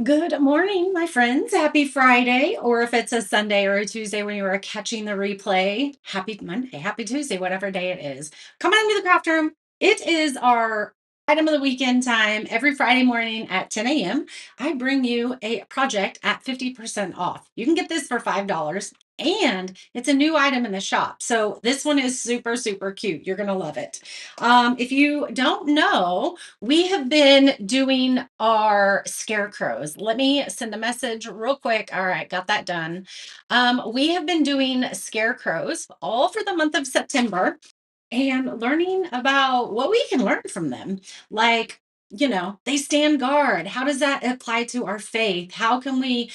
Good morning, my friends. Happy Friday, or if it's a Sunday or a Tuesday when you are catching the replay, happy Monday, happy Tuesday, whatever day it is. Come on into the craft room. It is our item of the weekend time every Friday morning at 10 a.m. I bring you a project at 50% off. You can get this for $5 and it's a new item in the shop. So this one is super, super cute. You're going to love it. If you don't know, we have been doing our scarecrows. Let me send a message real quick. All right, got that done. We have been doing scarecrows all for the month of September and learning about what we can learn from them. Like, they stand guard. How does that apply to our faith? How can we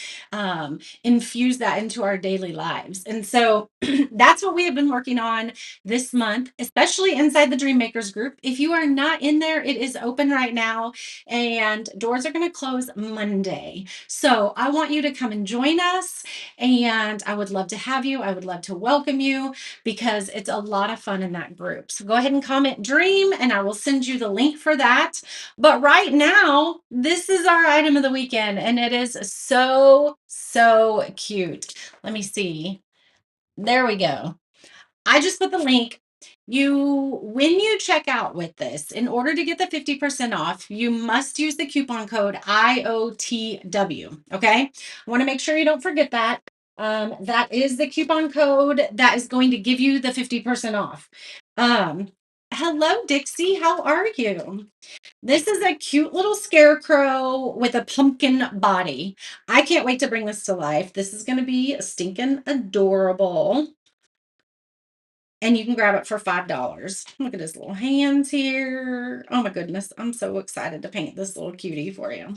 infuse that into our daily lives? And so that's what we have been working on this month, especially inside the Dream Makers group. If you are not in there, it is open right now and doors are going to close Monday. So I want you to come and join us. And I would love to have you. I would love to welcome you because it's a lot of fun in that group. So go ahead and comment dream and I will send you the link for that. But right now, this is our item of the weekend and it is so, so cute. Let me see. There we go. I just put the link. When you check out with this, in order to get the 50% off, you must use the coupon code IOTW. Okay. I want to make sure you don't forget that. That is the coupon code that is going to give you the 50% off. Um, Hello, Dixie. How are you? This is a cute little scarecrow with a pumpkin body. I can't wait to bring this to life. This is going to be stinking adorable. And you can grab it for $5. Look at his little hands here. Oh my goodness. I'm so excited to paint this little cutie for you.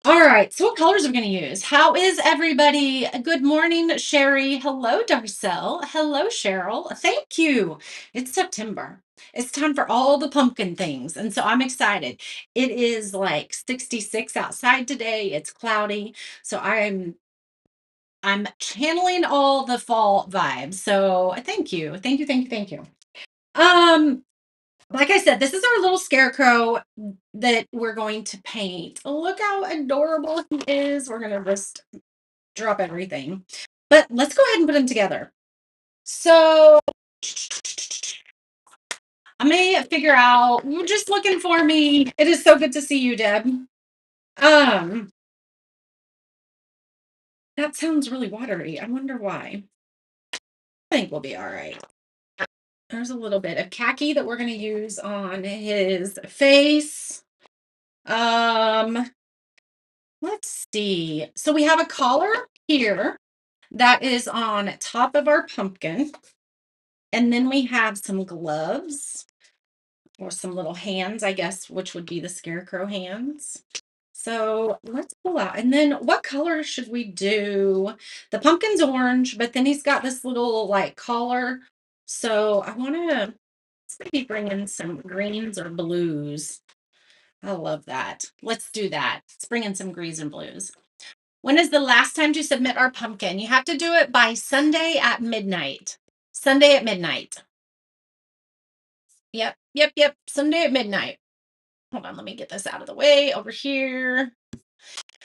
All right. So what colors are we going to use? How is everybody? Good morning, Sherry. Hello, Darcel. Hello, Cheryl. Thank you. It's September. It's time for all the pumpkin things. And so I'm excited. It is like 66 outside today. It's cloudy. So I'm channeling all the fall vibes. So thank you. Thank you. Thank you. Thank you. Um, like I said, this is our little scarecrow that we're going to paint. Look how adorable he is. We're going to just drop everything. But let's go ahead and put them together. So I may figure out, you're just looking for me. It is so good to see you, Deb. Um, that sounds really watery. I wonder why. I think we'll be all right. There's a little bit of khaki that we're going to use on his face. Um, let's see. So we have a collar here that is on top of our pumpkin. And then we have some gloves or some little hands, I guess, which would be the scarecrow hands. So let's pull out. And then what color should we do? The pumpkin's orange, but then he's got this little like collar. So I want to maybe bring in some greens or blues. I love that. Let's do that. Let's bring in some greens and blues. When is the last time to submit our pumpkin? You have to do it by Sunday at midnight. Sunday at midnight. Yep, yep, yep. Sunday at midnight. Hold on, let me get this out of the way over here.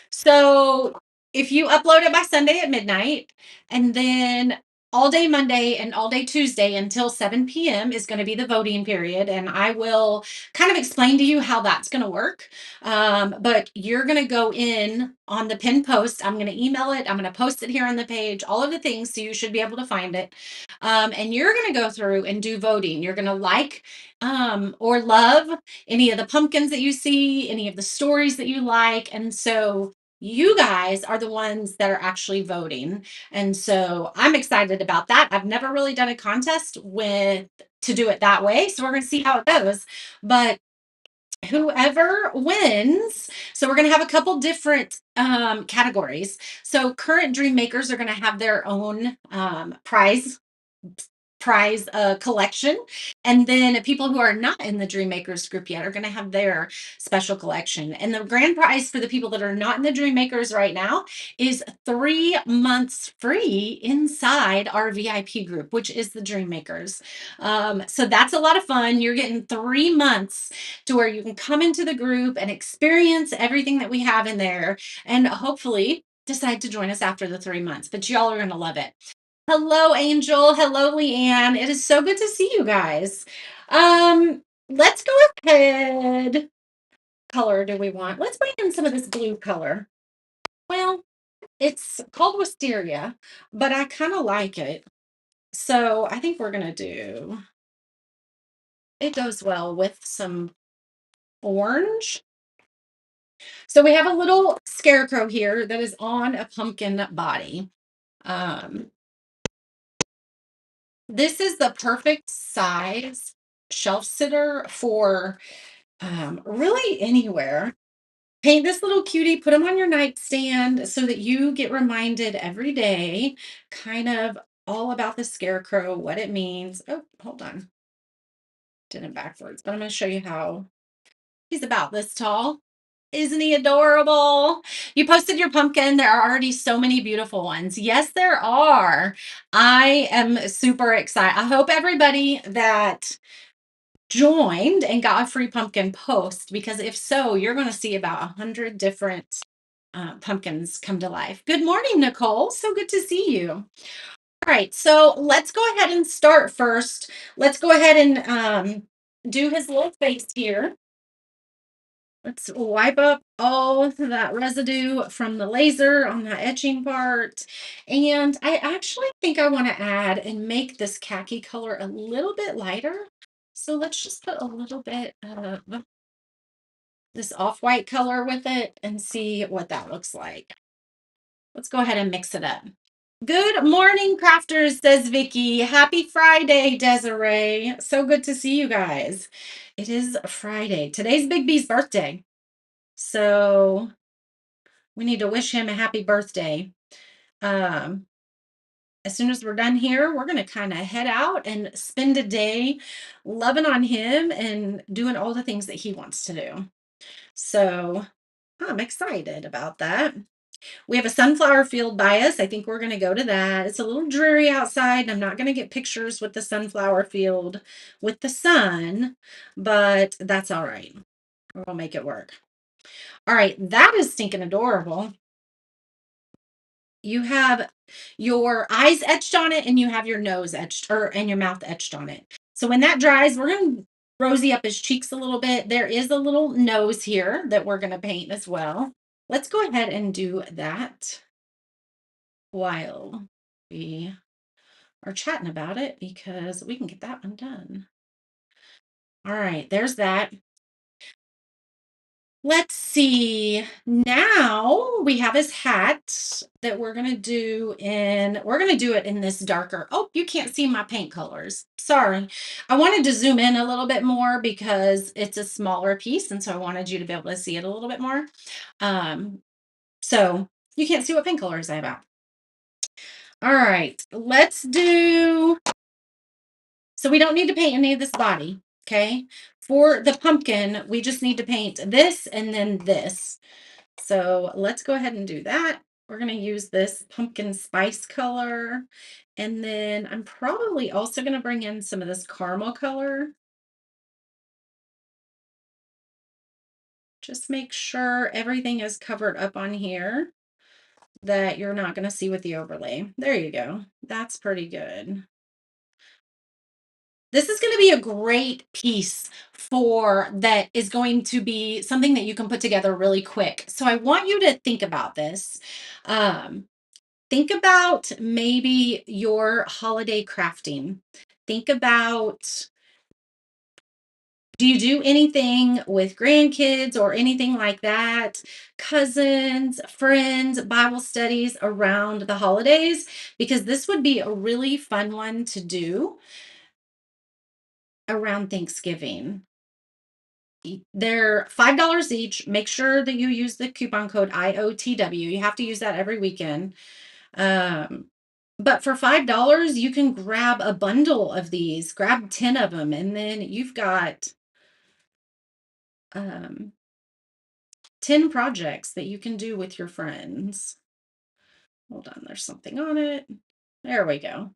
So if you upload it by Sunday at midnight, and then all day Monday and all day Tuesday until 7 p.m. is going to be the voting period. And I will kind of explain to you how that's going to work. But you're going to go in on the pinned post. I'm going to email it. I'm going to post it here on the page, all of the things. So you should be able to find it. And you're going to go through and do voting. You're going to or love any of the pumpkins that you see, any of the stories that you like. And so you guys are the ones that are actually voting. And so I'm excited about that. I've never really done a contest to do it that way. So we're going to see how it goes. But whoever wins, so we're going to have a couple different categories. So current dream makers are going to have their own prize prize collection. And then people who are not in the Dream Makers group yet are going to have their special collection. And the grand prize for the people that are not in the Dream Makers right now is 3 months free inside our VIP group, which is the Dream Makers. So that's a lot of fun. You're getting 3 months to where you can come into the group and experience everything that we have in there, and hopefully decide to join us after the 3 months. But y'all are going to love it. Hello, Angel. Hello, Leanne. It is so good to see you guys. Let's go ahead. Color do we want? Let's bring in some of this blue color. Well, it's called Wisteria, but I kind of like it. So I think we're going to do, it goes well with some orange. So we have a little scarecrow here that is on a pumpkin body. Um, this is the perfect size shelf sitter for really anywhere. Paint this little cutie, put them on your nightstand so that you get reminded every day, kind of all about the scarecrow, what it means. Oh, hold on. Did it backwards, but I'm going to show you how he's about this tall. Isn't he adorable? You posted your pumpkin. There are already so many beautiful ones. Yes, there are. I am super excited. I hope everybody that joined and got a free pumpkin post, because if so, you're going to see about 100 different pumpkins come to life. Good morning, Nicole. So good to see you. All right, so let's go ahead and start first. Let's go ahead and do his little face here. Let's wipe up all that residue from the laser on that etching part. And I actually think I want to add and make this khaki color a little bit lighter. So let's just put a little bit of this off-white color with it and see what that looks like. Let's go ahead and mix it up. Good morning, crafters, says Vicky. Happy Friday, Desiree. So good to see you guys. It is Friday. Today's Big B's birthday. So we need to wish him a happy birthday. As soon as we're done here, we're going to kind of head out and spend a day loving on him and doing all the things that he wants to do. So I'm excited about that. We have a sunflower field by us. I think we're going to go to that. It's a little dreary outside, and I'm not going to get pictures with the sunflower field with the sun, but that's all right. We'll make it work. All right, that is stinking adorable. You have your eyes etched on it, and you have your nose etched, and your mouth etched on it. So when that dries, we're going to rosy up his cheeks a little bit. There is a little nose here that we're going to paint as well. Let's go ahead and do that while we are chatting about it, because we can get that one done. All right, there's that. Let's see. Now we have his hat that we're going to do it in this darker. Oh, you can't see my paint colors. Sorry. I wanted to zoom in a little bit more because it's a smaller piece. And so I wanted you to be able to see it a little bit more. So you can't see what paint colors I have out. All right, so we don't need to paint any of this body. Okay. For the pumpkin, we just need to paint this and then this. So let's go ahead and do that. We're going to use this pumpkin spice color. And then I'm probably also going to bring in some of this caramel color. Just make sure everything is covered up on here that you're not going to see with the overlay. There you go. That's pretty good. This is going to be a great piece that is going to be something that you can put together really quick. So I want you to think about this. Think about maybe your holiday crafting. Think about, do you do anything with grandkids or anything like that? Cousins, friends, Bible studies around the holidays? Because this would be a really fun one to do around Thanksgiving. They're $5 each. Make sure that you use the coupon code IOTW. You have to use that every weekend. But for $5, you can grab a bundle of these, grab 10 of them, and then you've got 10 projects that you can do with your friends. Hold on, there's something on it. There we go.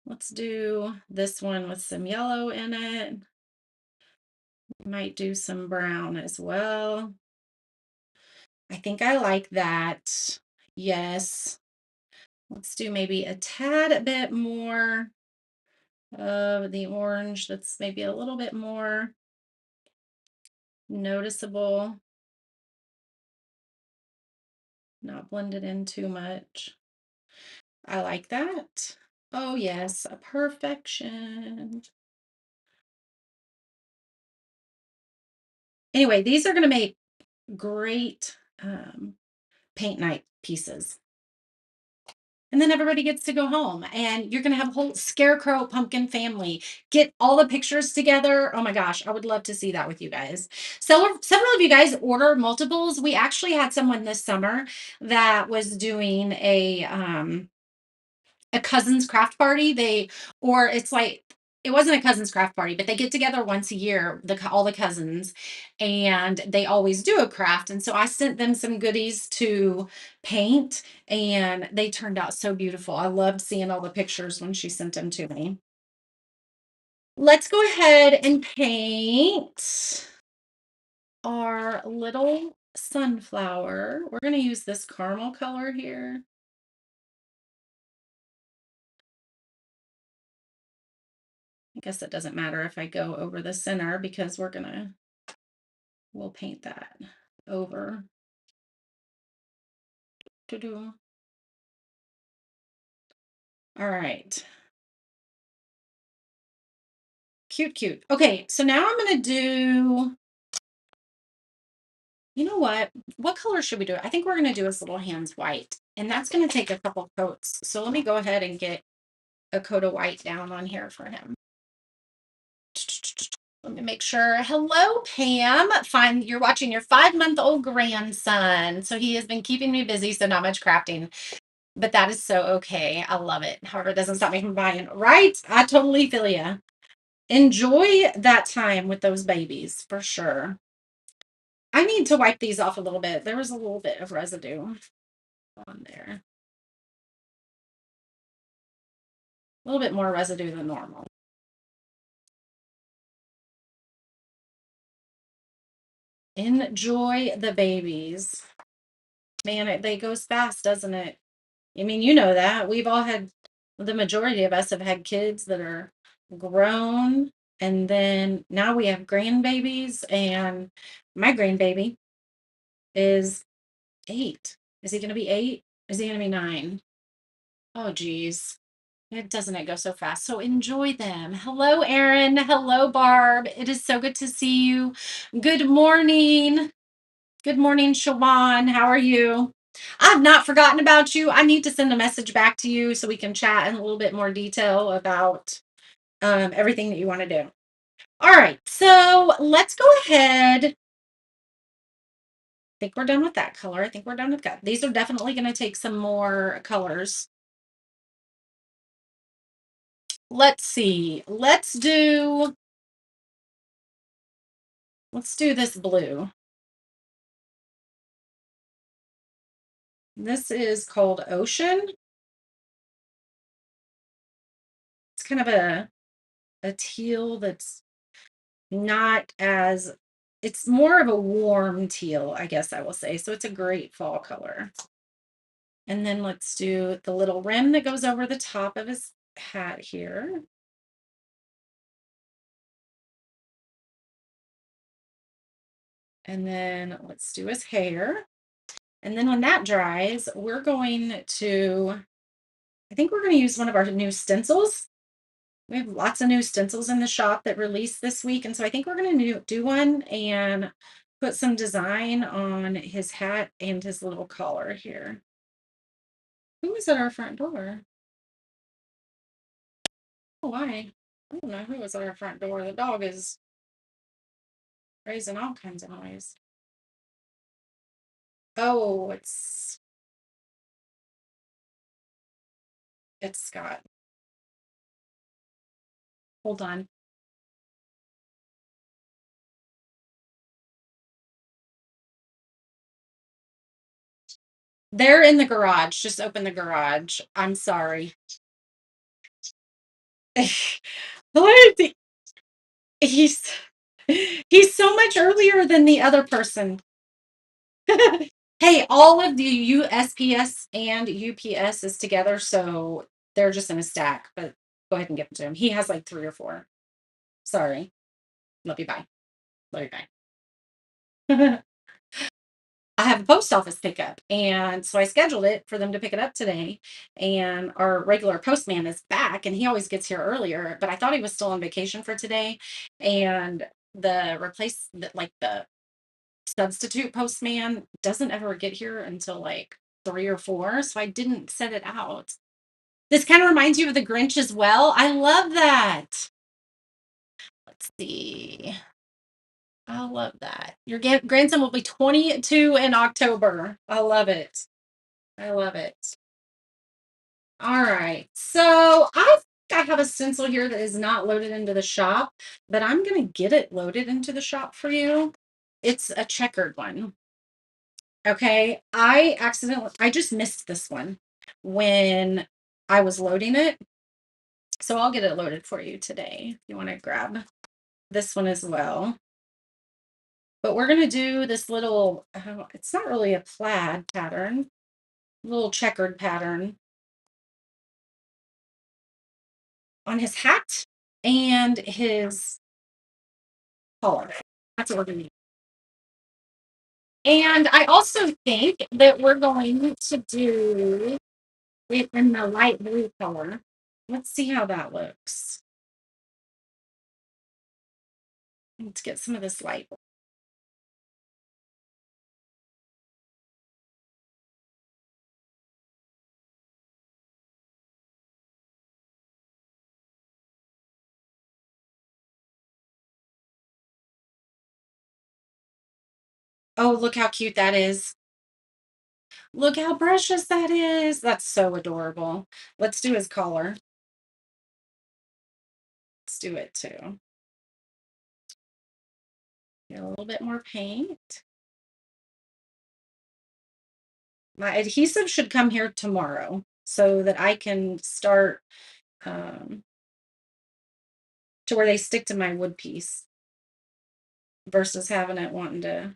Let's do this one with some yellow in it. Might do some brown as well. I think I like that. Yes. Let's do maybe a tad bit more of the orange. That's maybe a little bit more noticeable. Not blended in too much. I like that. Oh yes, a perfection. Anyway, these are going to make great paint night pieces. And then everybody gets to go home and you're going to have a whole Scarecrow pumpkin family. Get all the pictures together. Oh my gosh, I would love to see that with you guys. Several of you guys order multiples. We actually had someone this summer that was doing a cousin's craft party. Or it's like, it wasn't a cousin's craft party, but they get together once a year, all the cousins, and they always do a craft. And so I sent them some goodies to paint, and they turned out so beautiful. I loved seeing all the pictures when she sent them to me. Let's go ahead and paint our little sunflower. We're going to use this caramel color here. I guess it doesn't matter if I go over the center because we'll paint that over. All right. Cute, cute. Okay, so now I'm going to do, you know what? What color should we do? I think we're going to do his little hands white, and that's going to take a couple coats. So let me go ahead and get a coat of white down on here for him. Let me make sure. Hello, Pam. Fine. You're watching your 5-month-old grandson. So he has been keeping me busy, so not much crafting. But that is so okay. I love it. However, it doesn't stop me from buying. Right? I totally feel you. Enjoy that time with those babies for sure. I need to wipe these off a little bit. There was a little bit of residue on there. A little bit more residue than normal. Enjoy the babies. Man, they goes fast, doesn't it? I mean, you know that. The majority of us have had kids that are grown, and then now we have grandbabies, and my grandbaby is 8. Is he going to be 8? Is he going to be 9? Oh, geez. Doesn't it go so fast? So enjoy them. Hello, Erin. Hello, Barb. It is so good to see you. Good morning. Good morning, Shawan. How are you? I've not forgotten about you. I need to send a message back to you so we can chat in a little bit more detail about everything that you want to do. All right, so let's go ahead. I think we're done with that color. I think we're done with that. These are definitely going to take some more colors. Let's see. Let's do this blue. This is called Ocean. It's kind of a teal that's not as, it's more of a warm teal, I guess I will say. So it's a great fall color. And then let's do the little rim that goes over the top of his hat here. And then let's do his hair. And then when that dries, I think we're going to use one of our new stencils. We have lots of new stencils in the shop that released this week. And so I think we're going to do one and put some design on his hat and his little collar here. Who is at our front door? Oh, why? I don't know who is at our front door. The dog is raising all kinds of noise. Oh, It's Scott. Hold on. They're in the garage. Just open the garage. I'm sorry. What? He's he's so much earlier than the other person. Hey, all of the USPS and UPS is together, so they're just in a stack. But go ahead and give it to him. He has like 3 or 4. Sorry. Love you. Bye. Love you. Bye. I have a post office pickup, and so I scheduled it for them to pick it up today. And our regular postman is back, and he always gets here earlier. But I thought he was still on vacation for today, and like the substitute postman doesn't ever get here until like 3 or 4. So I didn't set it out. This kind of reminds you of the Grinch as well. I love that. Let's see. I love that. Your grandson will be 22 in October. I love it. I love it. All right. So I have a stencil here that is not loaded into the shop, but I'm going to get it loaded into the shop for you. It's a checkered one. Okay. I just missed this one when I was loading it. So I'll get it loaded for you today. If you want to grab this one as well. But we're going to do this little, it's not really a plaid pattern, little checkered pattern on his hat and his collar. That's what we're going to do. And I also think that we're going to do it in the light blue color. Let's see how that looks. Let's get some of this light. Oh, look how cute that is. Look how precious that is. That's so adorable. Let's do his collar. Let's do it too. Get a little bit more paint. My adhesive should come here tomorrow so that I can start to where they stick to my wood piece versus having it wanting to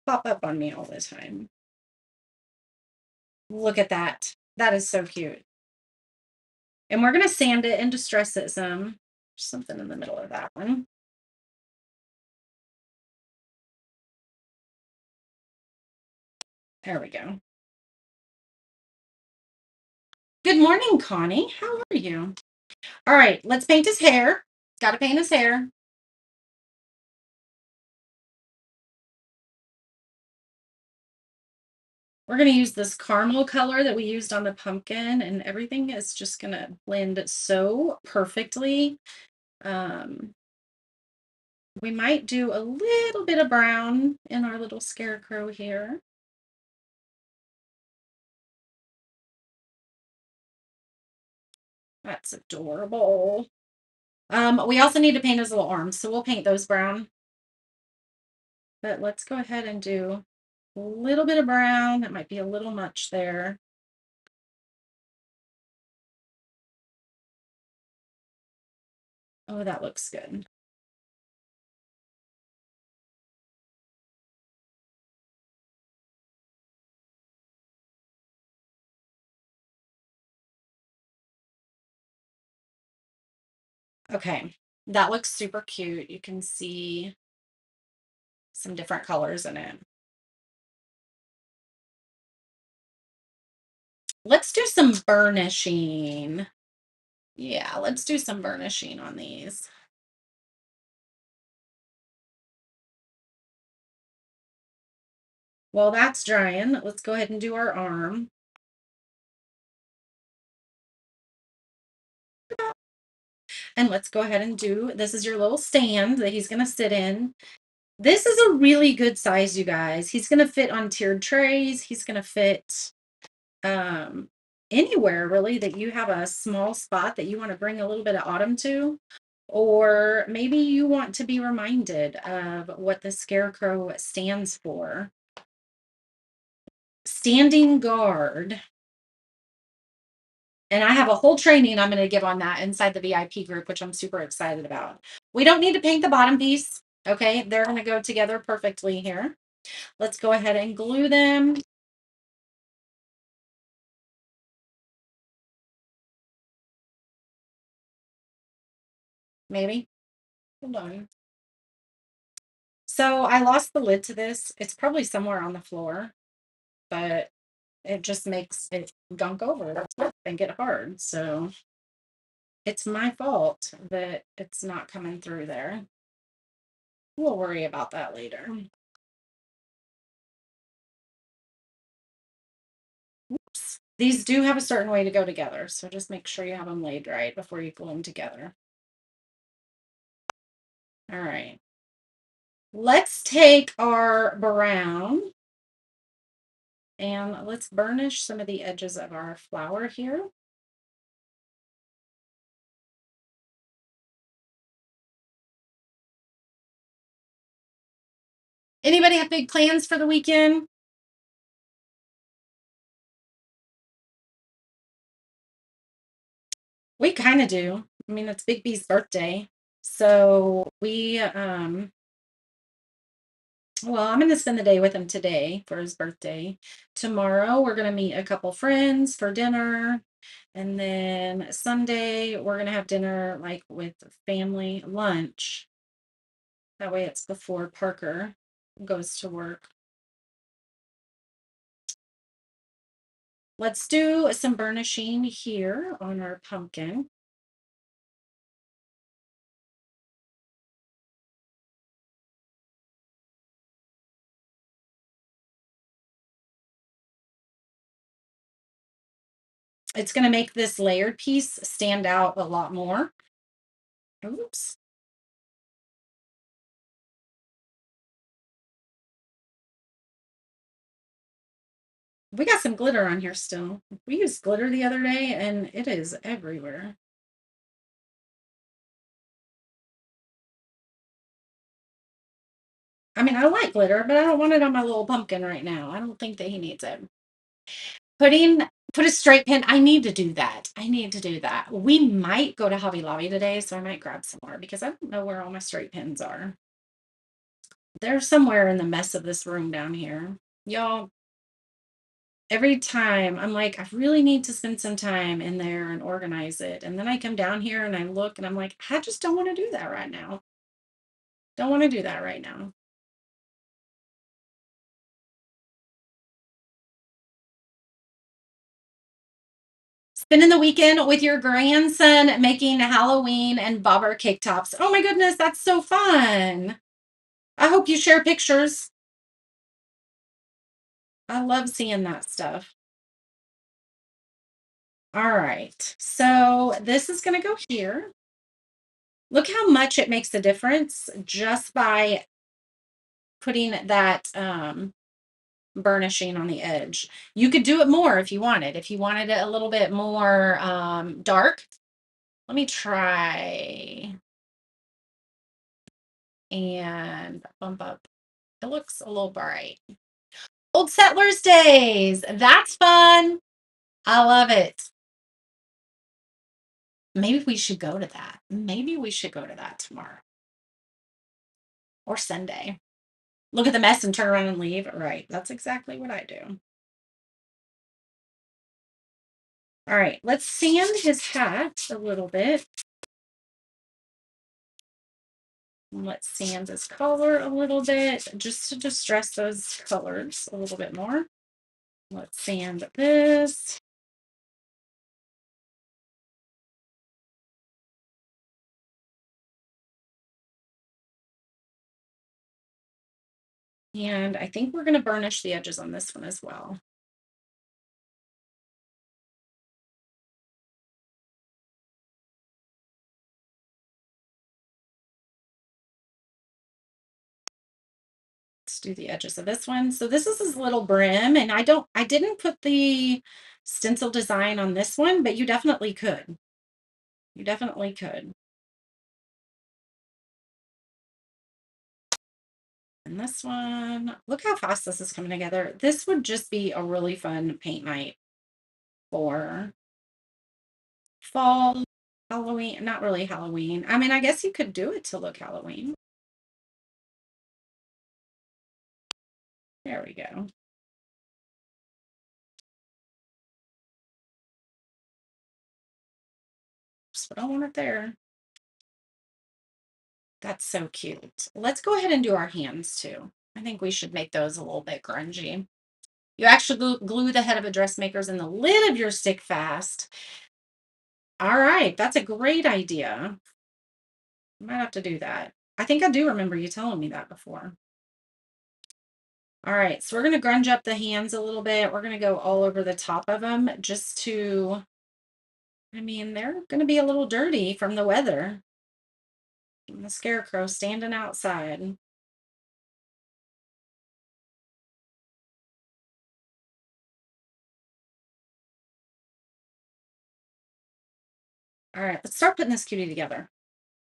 pop up on me all the time. Look at that. That is so cute. And we're going to sand it and distress it some. Something in the middle of that one. There we go. Good morning, Connie. How are you? All right, let's paint his hair. Got to paint his hair. We're going to use this caramel color that we used on the pumpkin, and everything is just going to blend so perfectly. We might do a little bit of brown in our little scarecrow here. That's adorable. We also need to paint his little arms, so we'll paint those brown. But let's go ahead and do a little bit of brown. That might be a little much there. Oh, that looks good. Okay, that looks super cute. You can see some different colors in it. Let's do some burnishing. Yeah, let's do some burnishing on these. While that's drying, let's go ahead and do our arm. And let's go ahead and do, this is your little stand that he's going to sit in. This is a really good size, you guys. He's going to fit on tiered trays. He's going to fit anywhere really that you have a small spot that you want to bring a little bit of autumn to, or maybe you want to be reminded of what the Scarecrow stands for. Standing guard. And I have a whole training I'm going to give on that inside the VIP group, which I'm super excited about. We don't need to paint the bottom piece. Okay, they're going to go together perfectly here. Let's go ahead and glue them. Maybe. Hold on. So I lost the lid to this. It's probably somewhere on the floor, but it just makes it gunk over and get hard. So it's my fault that it's not coming through there. We'll worry about that later. Oops. These do have a certain way to go together, so just make sure you have them laid right before you glue them together. All right. Let's take our brown and let's burnish some of the edges of our flower here. Anybody have big plans for the weekend? We kind of do. I mean, it's Big B's birthday. So well, I'm going to spend the day with him today for his birthday. Tomorrow, we're going to meet a couple friends for dinner. And then Sunday, we're going to have dinner like with family lunch. That way it's before Parker goes to work. Let's do some burnishing here on our pumpkin. It's going to make this layered piece stand out a lot more. Oops. We got some glitter on here still. We used glitter the other day and it is everywhere. I mean, I like glitter, but I don't want it on my little pumpkin right now. I don't think that he needs it. Put a straight pin. I need to do that. I need to do that. We might go to Hobby Lobby today, so I might grab some more because I don't know where all my straight pins are. They're somewhere in the mess of this room down here. Y'all, every time I'm like, I really need to spend some time in there and organize it. And then I come down here and I look and I'm like, I just don't want to do that right now. Don't want to do that right now. Spending the weekend with your grandson making Halloween and bobber cake tops. Oh my goodness, that's so fun. I hope you share pictures. I love seeing that stuff. All right. So this is going to go here. Look how much it makes a difference just by putting that burnishing on the edge. You could do it more if you wanted. If you wanted it a little bit more dark. Let me try and bump up. It looks a little bright. Old Settlers Days. That's fun. I love it. Maybe we should go to that. Maybe we should go to that tomorrow or Sunday. Look at the mess and turn around and leave. Right. That's exactly what I do. All right. Let's sand his hat a little bit. Let's sand his collar a little bit just to distress those colors a little bit more. Let's sand this. And I think we're going to burnish the edges on this one as well. Let's do the edges of this one. So this is his little brim, and I didn't put the stencil design on this one, but you definitely could. You definitely could. And this one, look how fast this is coming together. This would just be a really fun paint night for fall, Halloween. Not really Halloween. I mean, I guess you could do it to look Halloween. There we go. Just don't want it there. That's so cute. Let's go ahead and do our hands too. I think we should make those a little bit grungy. You actually glue the head of a dressmaker's and the lid of your stick fast. All right, that's a great idea. I might have to do that. I think I do remember you telling me that before. All right, so we're going to grunge up the hands a little bit. We're going to go all over the top of them just to, I mean, they're going to be a little dirty from the weather. And the Scarecrow standing outside. All right, let's start putting this cutie together.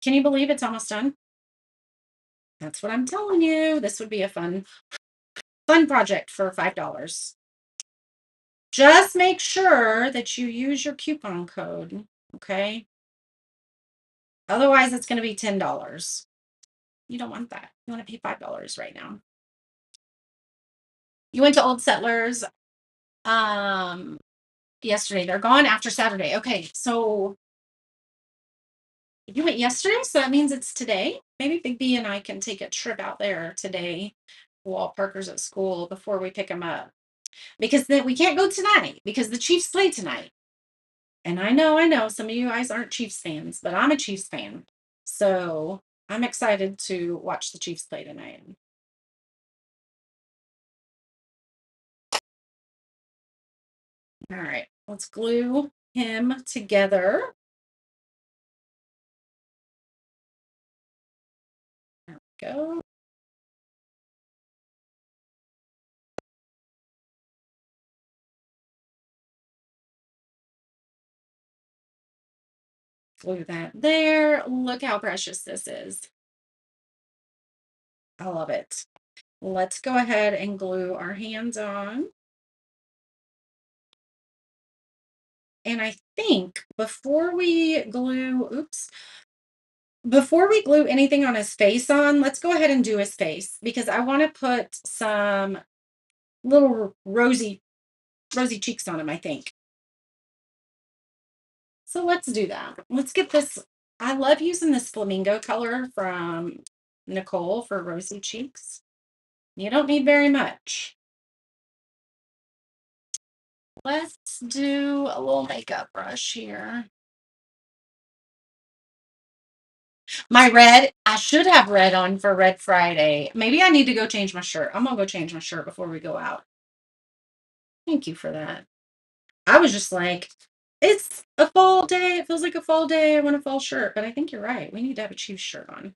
Can you believe it's almost done? That's what I'm telling you. This would be a fun project for $5. Just make sure that you use your coupon code, okay? Otherwise, it's going to be $10. You don't want that. You want to pay $5 right now. You went to Old Settlers yesterday. They're gone after Saturday. Okay, so you went yesterday, so that means it's today. Maybe Big B and I can take a trip out there today while Parker's at school before we pick him up. Because then we can't go tonight because the Chiefs play tonight. And I know some of you guys aren't Chiefs fans, but I'm a Chiefs fan. So I'm excited to watch the Chiefs play tonight. All right, let's glue him together. There we go. Glue that there. Look how precious this is. I love it. Let's go ahead and glue our hands on. And I think before we glue anything on his face on, let's go ahead and do his face because I want to put some little rosy cheeks on him, I think. So let's do that. Let's get this. I love using this flamingo color from Nicole for rosy cheeks. You don't need very much. Let's do a little makeup brush here. My red, I should have red on for Red Friday. Maybe I need to go change my shirt. I'm gonna go change my shirt before we go out. Thank you for that. I was just like, it's a fall day. It feels like a fall day. I want a fall shirt. But I think you're right. We need to have a Chiefs shirt on.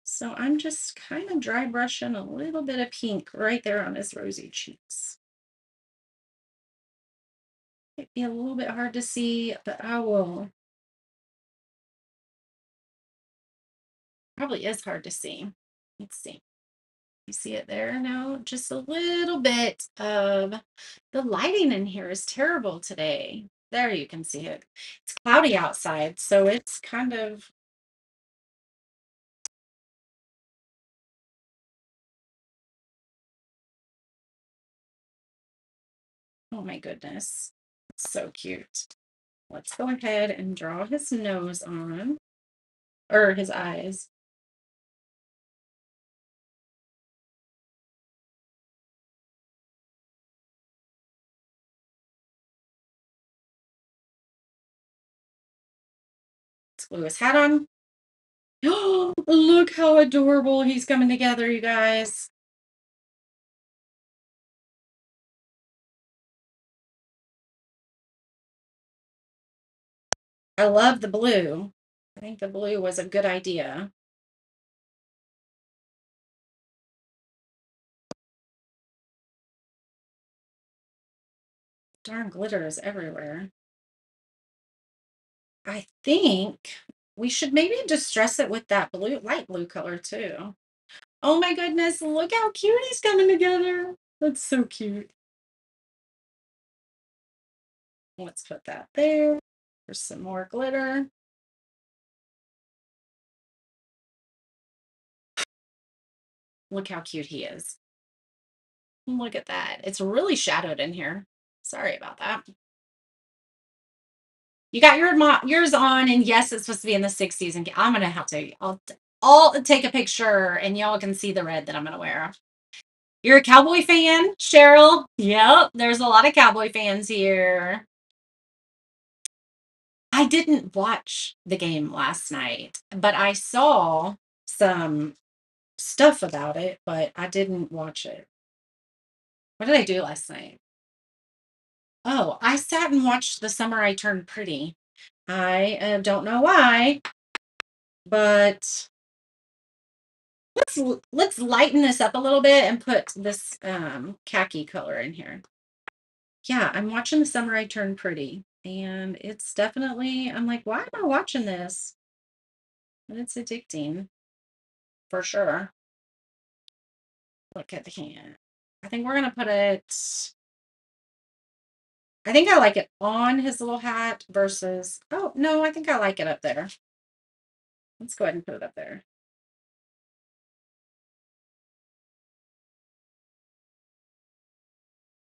So I'm just kind of dry brushing a little bit of pink right there on his rosy cheeks. Might be a little bit hard to see, but I will. Probably is hard to see. Let's see. You see it there now? Just a little bit of the lighting in here is terrible today. There you can see it. It's cloudy outside, so it's kind of. Oh my goodness. It's so cute. Let's go ahead and draw his nose on, or his eyes. Let's glue his hat on. Oh, look how adorable he's coming together, you guys. I love the blue. I think the blue was a good idea. Darn glitter is everywhere. I think we should maybe distress it with that blue, light blue color too. Oh my goodness, look how cute he's coming together. That's so cute. Let's put that there. There's some more glitter. Look how cute he is. Look at that. It's really shadowed in here. Sorry about that. You got yours on, and yes, it's supposed to be in the 60s. And I'm gonna have to. I'll take a picture, and y'all can see the red that I'm gonna wear. You're a cowboy fan, Cheryl? Yep. There's a lot of cowboy fans here. I didn't watch the game last night, but I saw some stuff about it, but I didn't watch it. What did I do last night? Oh, I sat and watched The Summer I Turned Pretty. I don't know why, but let's lighten this up a little bit and put this khaki color in here. Yeah, I'm watching The Summer I Turned Pretty, and it's definitely, I'm like, why am I watching this? And it's addicting for sure. Look at him. I think we're gonna put it. I think I like it on his little hat versus. Oh no, I think I like it up there. Let's go ahead and put it up there.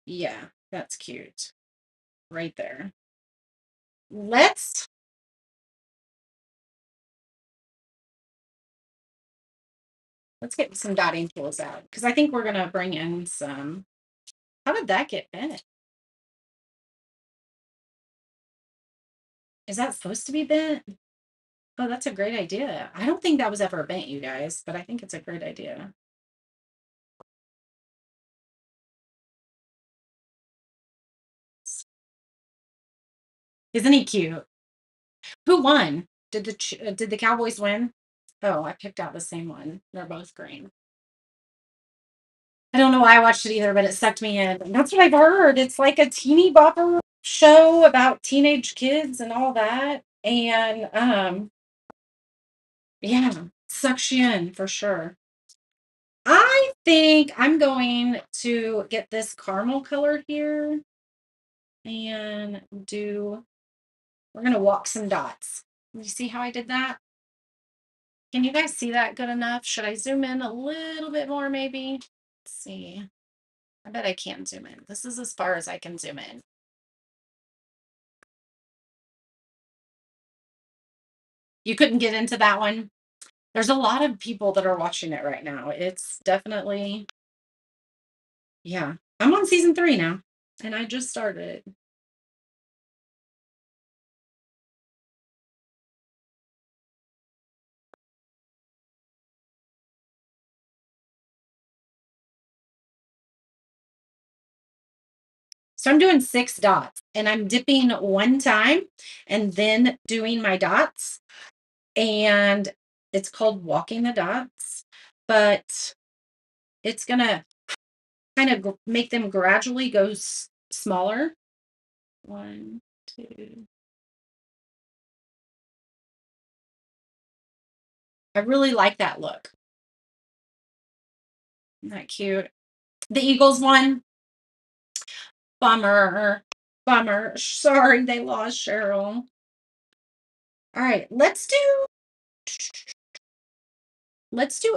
Yeah, that's cute. Right there. Let's get some dotting tools out because I think we're gonna bring in some. How did that get bent? Is that supposed to be bent? Oh, that's a great idea. I don't think that was ever bent, you guys, but I think it's a great idea. Isn't he cute? Who won? Did the Cowboys win? Oh, I picked out the same one. They're both green. I don't know why I watched it either, but it sucked me in. And that's what I've heard. It's like a teeny bopper show about teenage kids and all that. And yeah, sucks you in for sure. I think I'm going to get this caramel color here and we're going to walk some dots. You see how I did that? Can you guys see that good enough? Should I zoom in a little bit more maybe? Let's see. I bet I can zoom in. This is as far as I can zoom in. You couldn't get into that one? There's a lot of people that are watching it right now. It's definitely, yeah. I'm on season 3 now, and I just started. So I'm doing 6 dots, and I'm dipping one time and then doing my dots. And it's called walking the dots, but it's gonna kind of make them gradually go smaller. 1, 2. I really like that look. Isn't that cute? The Eagles won. Bummer. Bummer. Sorry they lost, Cheryl. All right, let's do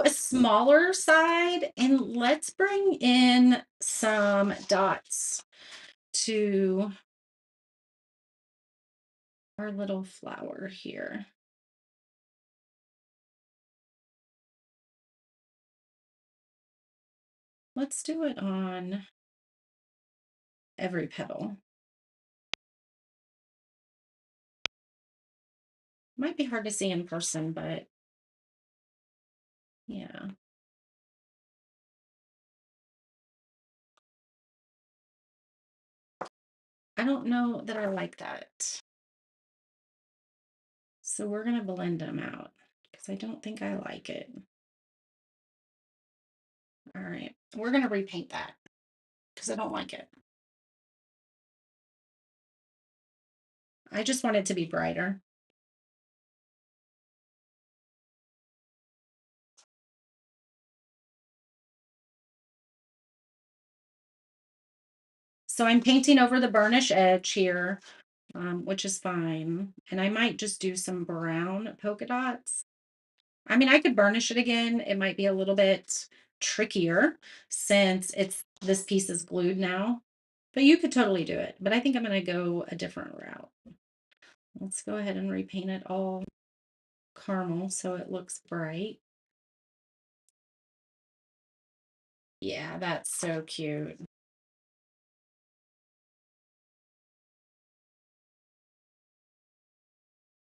a smaller side and let's bring in some dots to our little flower here. Let's do it on every petal. Might be hard to see in person, but yeah. I don't know that I like that. So we're going to blend them out because I don't think I like it. All right. We're going to repaint that because I don't like it. I just want it to be brighter. So I'm painting over the burnish edge here, which is fine. And I might just do some brown polka dots. I mean, I could burnish it again. It might be a little bit trickier since this piece is glued now, but you could totally do it. But I think I'm going to go a different route. Let's go ahead and repaint it all caramel so it looks bright. Yeah, that's so cute.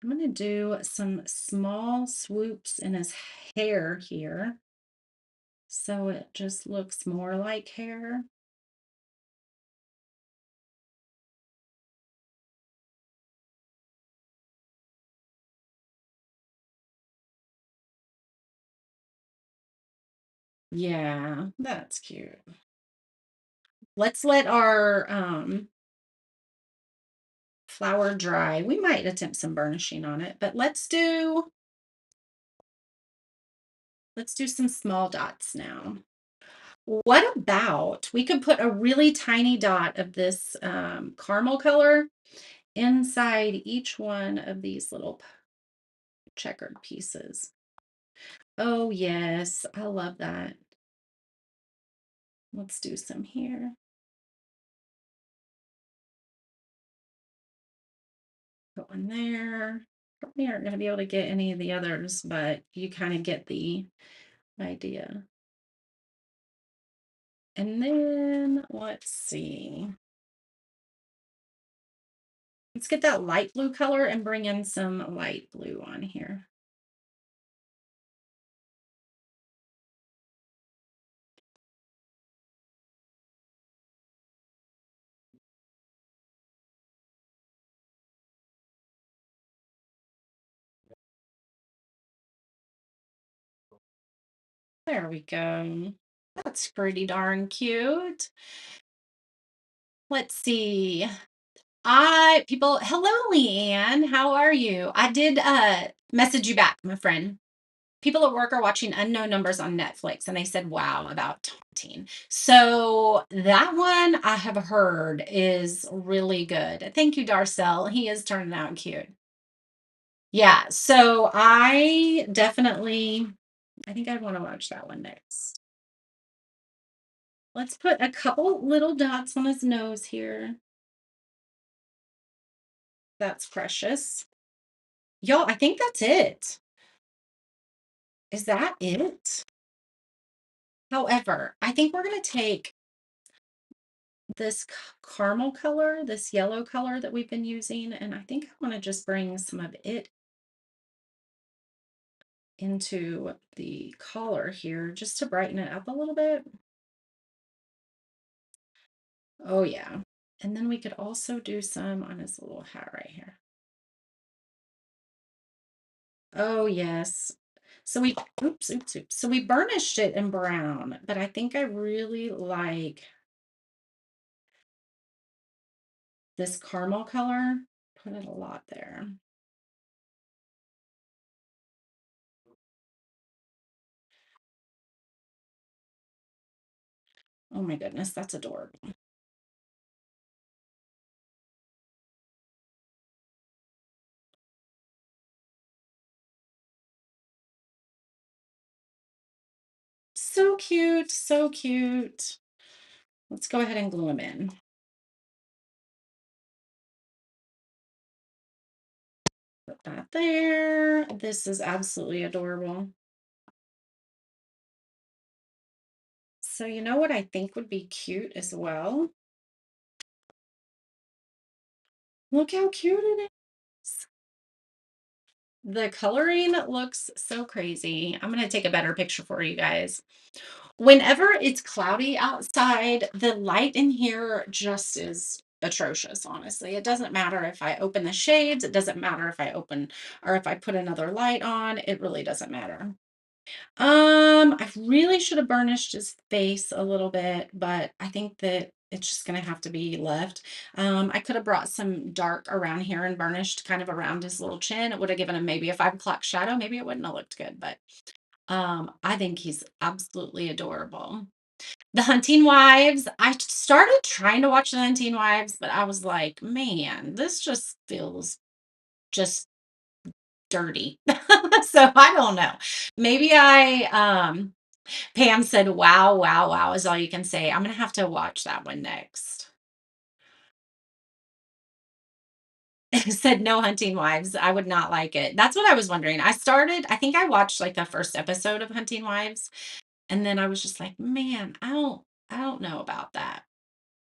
I'm going to do some small swoops in his hair here so it just looks more like hair. Yeah, that's cute. Let's let our flower dry. We might attempt some burnishing on it, but let's do some small dots now. What about we could put a really tiny dot of this caramel color inside each one of these little checkered pieces. Oh, yes, I love that. Let's do some here. Put one there. Probably aren't going to be able to get any of the others, but you kind of get the idea. And then let's see. Let's get that light blue color and bring in some light blue on here. There we go. That's pretty darn cute. Let's see. Hello, Leanne. How are you? I did message you back, my friend. People at work are watching Unknown Numbers on Netflix, and they said, wow, about taunting. So that one I have heard is really good. Thank you, Darcel. He is turning out cute. Yeah, so I think I'd want to watch that one next. Let's put a couple little dots on his nose here. That's precious. Y'all, I think that's it. Is that it? However, I think we're going to take this caramel color, this yellow color that we've been using, and I think I want to just bring some of it into the collar here just to brighten it up a little bit. Oh, yeah. And then we could also do some on his little hat right here. Oh, yes. So oops. So we burnished it in brown, but I think I really like this caramel color. Put it a lot there. Oh my goodness, that's adorable. So cute, so cute. Let's go ahead and glue them in. Put that there. This is absolutely adorable. So you know what I think would be cute as well? Look how cute it is. The coloring looks so crazy. I'm going to take a better picture for you guys. Whenever it's cloudy outside, the light in here just is atrocious, honestly. It doesn't matter if I open the shades, it doesn't matter if I open or if I put another light on, it really doesn't matter. I really should have burnished his face a little bit, but I think that it's just gonna have to be left. I could have brought some dark around here and burnished kind of around his little chin. It would have given him maybe a 5 o'clock shadow. Maybe it wouldn't have looked good, but I think he's absolutely adorable. The Hunting Wives, I started trying to watch The Hunting Wives, but I was like, man, this just feels just dirty. So I don't know. Maybe Pam said, wow, wow, wow is all you can say. I'm gonna have to watch that one next. Said no Hunting Wives. I would not like it. That's what I was wondering. I think I watched like the first episode of Hunting Wives, and then I was just like, man, I don't know about that.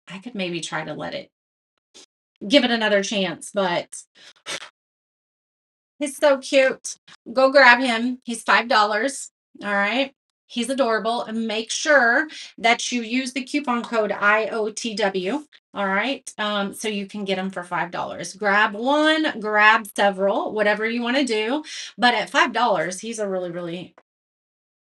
I could maybe try to give it another chance, but he's so cute. Go grab him. He's $5. All right. He's adorable. And make sure that you use the coupon code IOTW. All right. So you can get them for $5. Grab one, grab several, whatever you want to do. But at $5, he's a really, really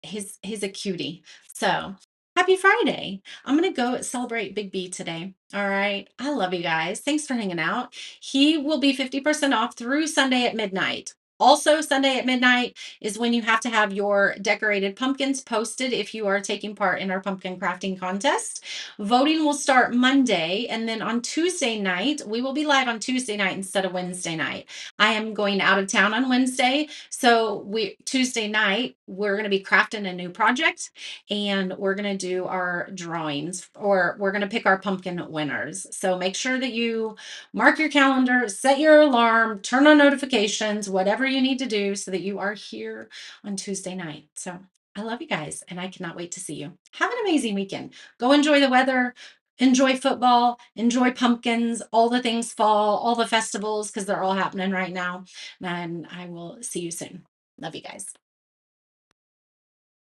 he's a cutie. So happy Friday. I'm gonna go celebrate Big B today. All right. I love you guys. Thanks for hanging out. He will be 50% off through Sunday at midnight. Also, Sunday at midnight is when you have to have your decorated pumpkins posted if you are taking part in our pumpkin crafting contest. Voting will start Monday, and then on Tuesday night, we will be live on Tuesday night instead of Wednesday night. I am going out of town on Wednesday, so we Tuesday night, we're going to be crafting a new project, and we're going to do our drawings, or we're going to pick our pumpkin winners. So make sure that you mark your calendar, set your alarm, turn on notifications, whatever you need to do so that you are here on Tuesday night. So I love you guys, and I cannot wait to see you. Have an amazing weekend. Go enjoy the weather. Enjoy football, enjoy pumpkins, all the things fall, all the festivals, because they're all happening right now. And I will see you soon. Love you guys.